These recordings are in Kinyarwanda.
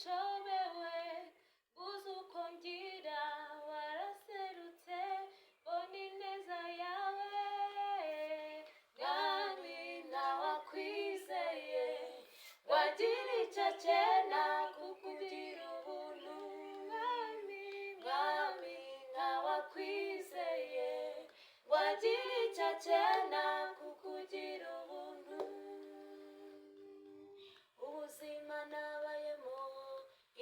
nshobewe uzi uko ngira waraserutse mbona ineza yawe mwami ntawakwizeye wagira icyo cyena kukugira ubuntu mwami ntawakwizeye wagira icyo cyena kukugira ubuntu ubuzima nabayemo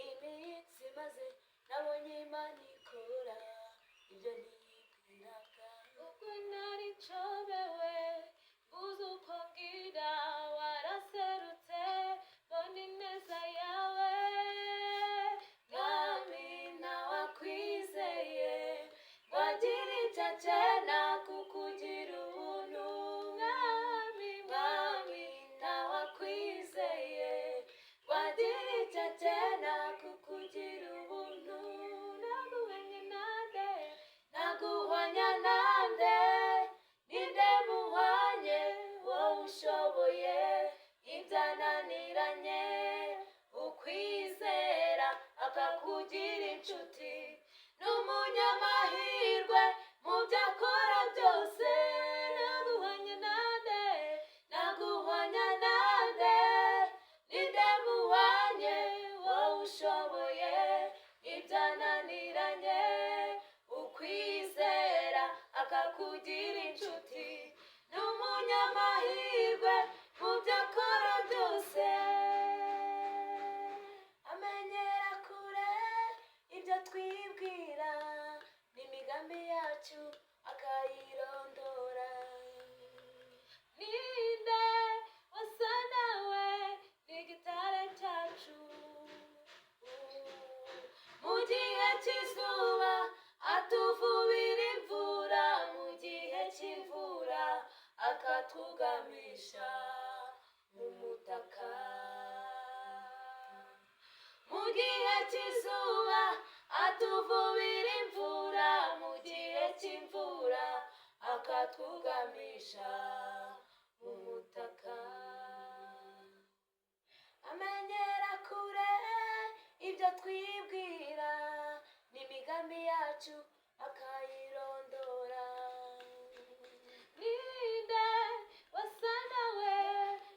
iminsi maze nabonye Imana ikora ibyo ntiyibwiraga ubwo nari nshobewe uzi uko ngira waraserutse mbona ineza yawe mwami ntawakwizeye wagira icyo cyena kukugira ubuntu mwami ntawakwizeye wagira icyo cyena kukugira ubuntu naguhwanya nande ninde muhwanye wowe ushoboye ibyananiranye ukwizera akakugira inshuti n'umunyamahirwe mu byo akora byose naguhwanya nande ninde muhwanye wowe ushoboye ibyananiranye ukwizera akakugira inshuti n'umunyamahirwe mu byo akora byose amenyera kure ibyo twibwira n'imigambi yacu akayirondora ninde wasa nawe n'igitare cyacu mu gihe cy'izuba atuvubira imvura mu gihe cy'imvura akatugamisha mu mutaka mu gihe cy'izuba atuvubira imvura mu gihe cy'imvura akatugamisha mu mutaka amenyera kure ibyo twibwira n'imigambi yacu akayirondora ninde wasa nawe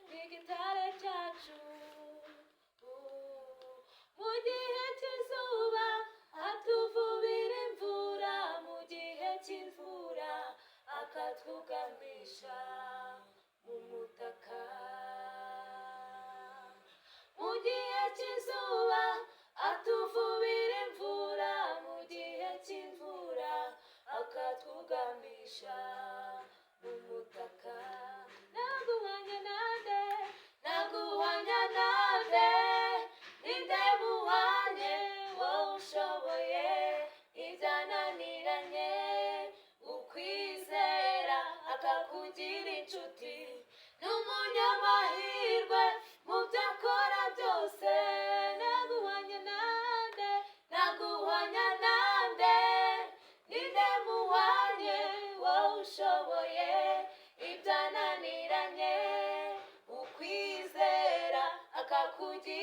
n'igitare cyacu mu gihe cy'izuba atuvubira imvura mu gihe cy'imvura akatwugamisha mu mutaka mu gihe cy'izuba atuvubira imvura mu gihe cy'imvura akatwugamisha mu mutaka naguhwanya nande ninde muhwanye wowe ushoboye ibyananiranye ukwizera akakugira inshuti n'umunyamahirwe mu byo akora byose naguhwanya nande ninde muhwanye wowe ushoboye ibyananiranye ukwizera akakugira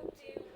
umutima